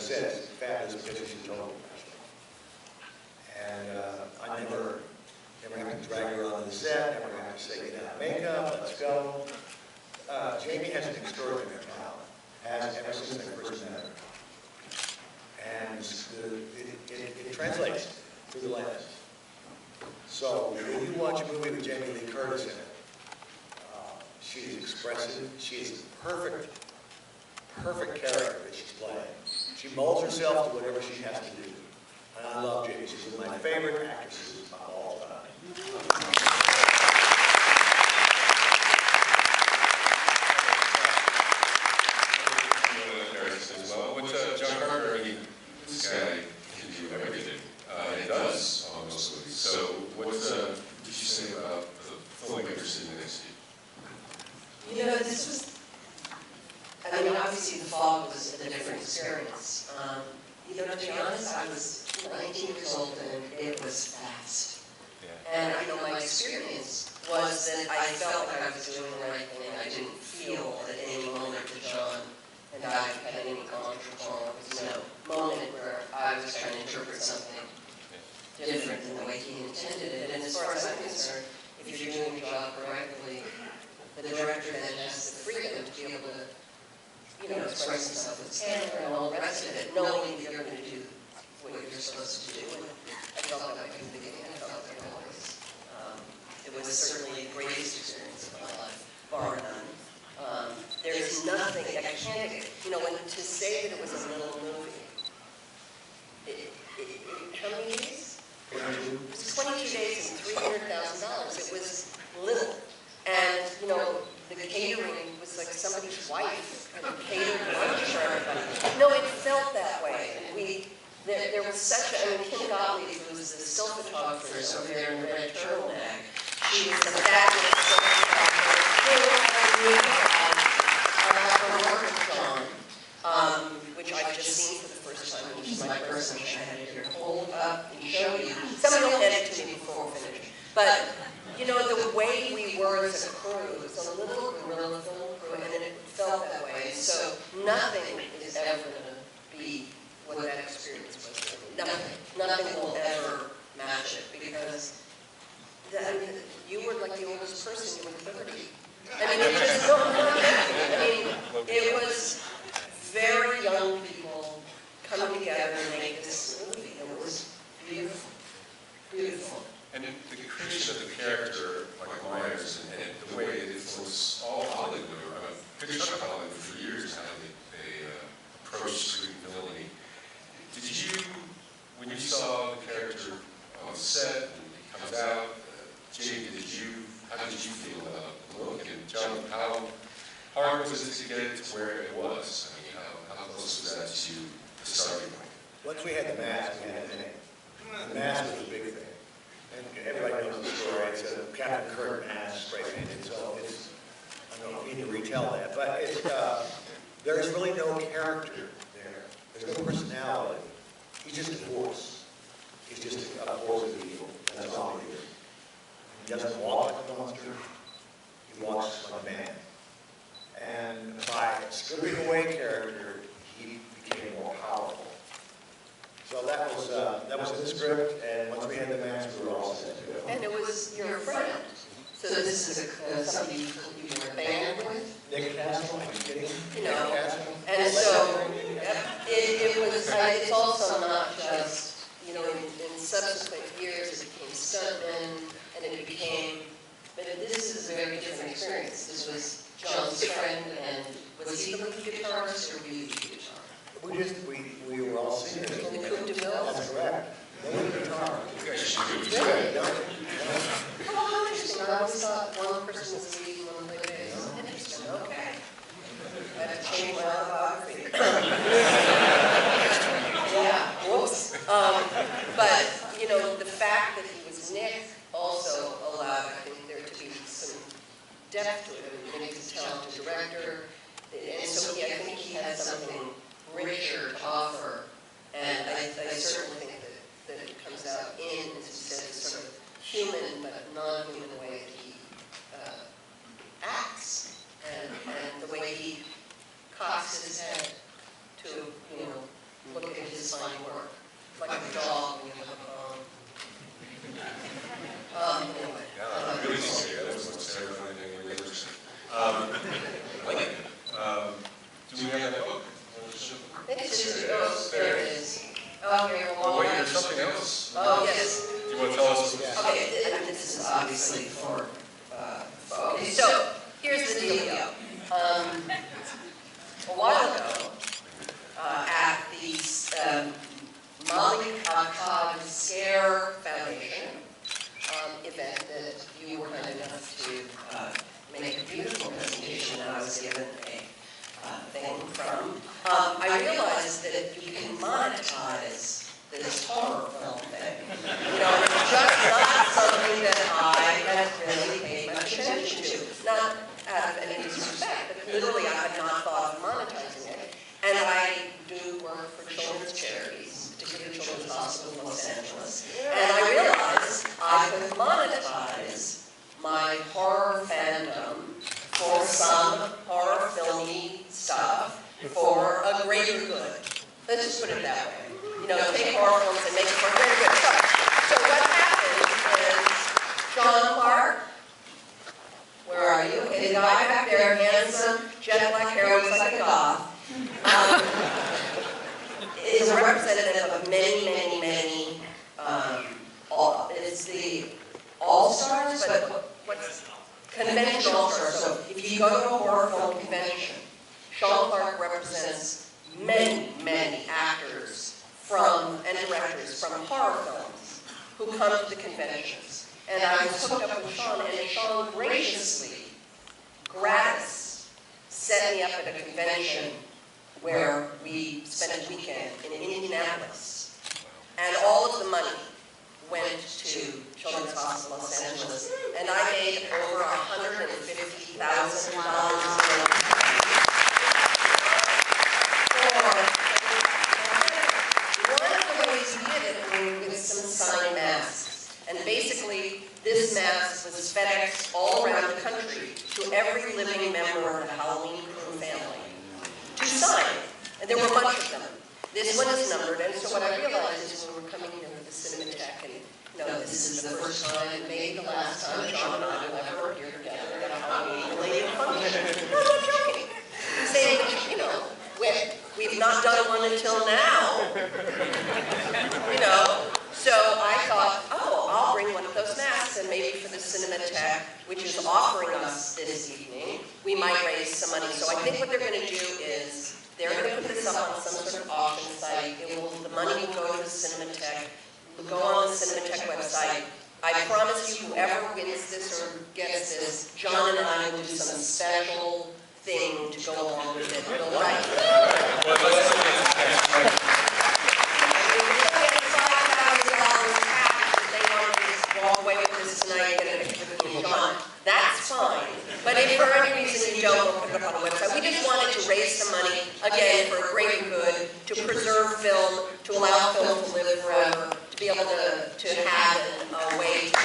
said, it's fabulous because she's totally professional. And I never have to drag her onto the set, never have to say, get out of makeup, let's go. Jamie has an extraordinary talent, has ever since I first met her. And it translates through the lens. So when you watch a movie with Jamie Lee Curtis in it, she's expressive, she is the perfect character that she's playing. She molds herself to whatever she has to do. And I love Jamie. She's one of my favorite actresses of all time. As well. With John Carpenter, I mean, this guy can do everything. He does on most movies. So what did you say about the filmmaker sitting next to you? You know, this was, I mean, obviously The Fog was a different experience. You know, to be honest, I was 19 years old and it was fast. Yeah. And, you know, my experience was that I felt like I was doing the right thing. I didn't feel at any moment that John and I had any contretemps. There was no moment where I was trying to interpret something different than the way he intended it. And as far as I'm concerned, if you're doing your job correctly, the director then has the freedom to be able to, you know, express himself with his camera and all the rest of it, knowing that you're going to do what you're supposed to do. And I felt that way from the beginning. I felt that always. It was certainly the greatest experience of my life, bar none. There's nothing, I can't, you know, when to say that it was a little movie, how many days? It was 22 days and $300,000. It was little. And, you know, the catering was like somebody's wife and catered lunch for everybody. No, it felt that way. And there was such a, I mean, Kim Gottlieb, who was the still photographer over there in the red turtleneck, she was the fabulous still photographer. Her work with John, which I've just seen for the first time, which is my person, which I had it here, hold up and show you. Somebody will hand it to me before we finish. But, you know, the way we were as a crew, it was a little guerrilla film crew, and it felt that way. And so nothing is ever going to be what that experience was. Nothing will ever match it, because you were like the oldest person, you were 30. I mean, it just, I mean, it was very young people coming together and making this movie. It was beautiful, beautiful. And the creation of the character, Michael Myers, and the way it influenced all Hollywood, pictures of Hollywood for years, how they approached screen villainy. Did you, when you saw the character on set and he comes out, Jamie, how did you feel about the look? And John, how hard was it to get it to where it was? I mean, how close was that to the starting point? Once we had the mask, we had the name. The mask was a big thing. And everybody knows the story. It's a Captain Kirk mask spray painted, so it's, I don't need to retell that. But it's, there's really no character there. There's no personality. He's just a force. He's just a force of evil. That's all he is. He doesn't walk like a monster. He walks like a man. And by stripping away character, he became more powerful. So that was in the script, and once we had the mask, we were all set to go. And it was your friend. So this is somebody you were a band with? Nick Castle, are you kidding? You know, and so it was, it's also not just, you know, in subsequent years it became stuntmen, and it became, but this is a very different experience. This was John's friend, and was he the lead guitarist, or were you the guitar? We were all singers. In the Coupe de Ville? That's correct. No guitar. You guys should do it. Really? Oh, how interesting. I always thought one person was the lead and one played bass. Interesting, okay. I have to change my autobiography. Yeah, whoops. But, you know, the fact that he was Nick also allowed, I think, there to be some depth to it. I mean, Nick is a talented director, and so I think he had something richer to offer, and I certainly think that it comes out in, as you said, this sort of human but non-human way that he acts, and the way he cocks his head to, you know, look is find work. Like a dog when you have a bone. Anyway. Yeah, really see that. That's what's terrifying thing we've ever seen. Like it. Do we have that book? There it is. Okay, well, wait, there's something else. Oh, yes. Do you want to tell us? Okay, and this is obviously for, okay, so here's the deal. A while ago, at the Molly Cobb Scare Foundation event that you were kind enough to make a beautiful presentation, and I was given a thing from, I realized that you can monetize this horror film thing. You know, it's just not something that I had really paid much attention to. Not out of any disrespect, but literally I had not thought of monetizing it. And I do work for children's charities, particularly Children's Hospital in Los Angeles. And I realized I could monetize my horror fandom for some horror filmy stuff for a greater good. Let's just put it that way. You know, take horror films and make it for a greater good. So what happened is Sean Clark, where are you? Okay, the guy back there, handsome, jet black hair, looks like a goth, is a representative of many, many, many, it's the All-Stars, but what's convention All-Stars. So if you go to a horror film convention, Sean Clark represents many, many actors and directors from horror films who come to the conventions. And I was hooked up with Sean, and Sean graciously, gratis, set me up at a convention where we spent a weekend in Indianapolis. And all of the money went to Children's Hospital Los Angeles. And I made over $150,000 with some signed masks. And basically, this mask was FedExed all around the country to every living member of the Halloween Crew family to sign. And there were a bunch of them. This one is numbered, and so what I realized is when we're coming here with the Cinematheque, and this is the first time, maybe the last time, John and I will ever appear together at a Halloween-related function. No, I'm not joking. I'm saying that, we've not done one until now. So I thought, I'll bring one of those masks, and maybe for the Cinematheque, which is offering us this evening, we might raise some money. So I think what they're going to do is, they're going to put this up on some sort of auction site. The money will go to the Cinematheque. We'll go on the Cinematheque website. I promise you, whoever wins this or gets this, John and I will do some special thing to go along with it. We'll write. Walk away with this tonight and get a picture with me and John. That's fine. But if for any reason you don't, we'll put it up on the website. We just wanted to raise some money, again, for a greater good, to preserve film, to allow film to live forever, to be able to have a way to